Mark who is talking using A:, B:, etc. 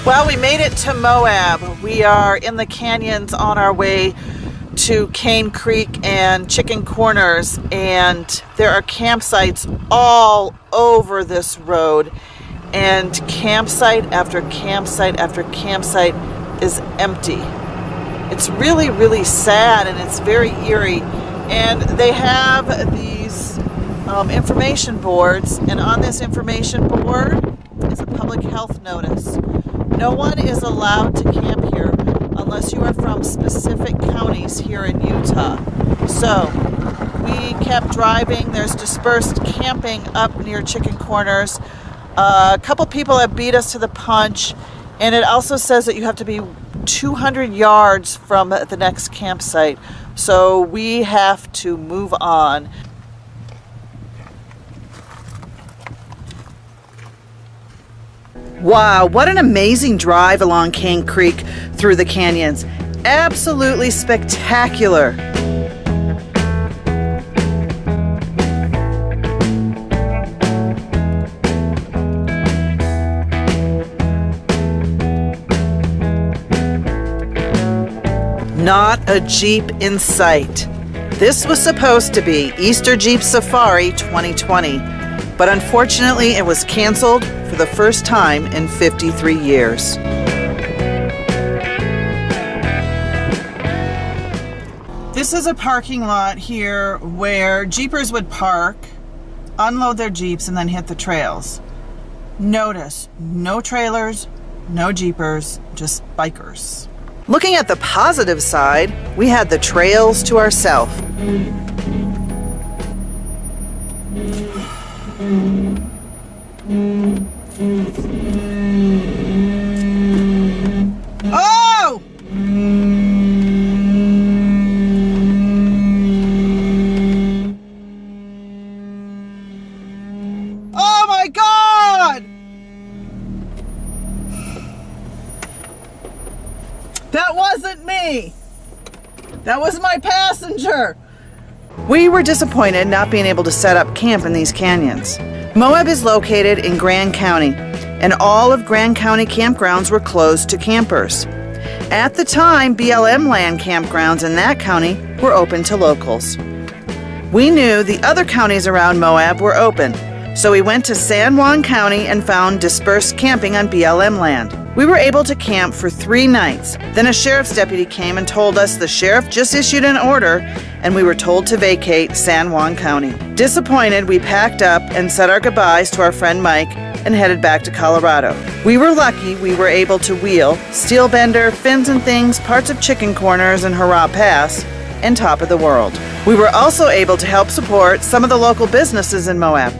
A: Well, we made it to Moab. We are in the canyons on our way to Cane Creek and Chicken Corners, and there are campsites all over this road, and campsite after campsite after campsite is empty. It's really, really sad, and it's very eerie. And they have these information boards, and on this information board is a public health notice. No one is allowed to camp here unless you are from specific counties here in Utah. So we kept driving. There's dispersed camping up near Chicken Corners. A couple people have beat us to the punch, and it also says that you have to be 200 yards from the next campsite. So we have to move on. Wow, what an amazing drive along Cane Creek through the canyons. Absolutely spectacular. Not a Jeep in sight. This was supposed to be Easter Jeep Safari 2020, but unfortunately it was canceled for the first time in 53 years. This is a parking lot here where Jeepers would park, unload their Jeeps, and then hit the trails. Notice, no trailers, no Jeepers, just bikers. Looking at the positive side, we had the trails to ourselves. Oh! Oh my God! That wasn't me. That was my passenger. We were disappointed not being able to set up camp in these canyons. Moab is located in Grand County, and all of Grand County campgrounds were closed to campers. At the time, BLM land campgrounds in that county were open to locals. We knew the other counties around Moab were open, so we went to San Juan County and found dispersed camping on BLM land. We were able to camp for 3 nights. Then a sheriff's deputy came and told us the sheriff just issued an order and we were told to vacate San Juan County. Disappointed, we packed up and said our goodbyes to our friend Mike and headed back to Colorado. We were lucky we were able to wheel Steel Bender, Fins and Things, parts of Chicken Corners and Hurrah Pass, and Top of the World. We were also able to help support some of the local businesses in Moab.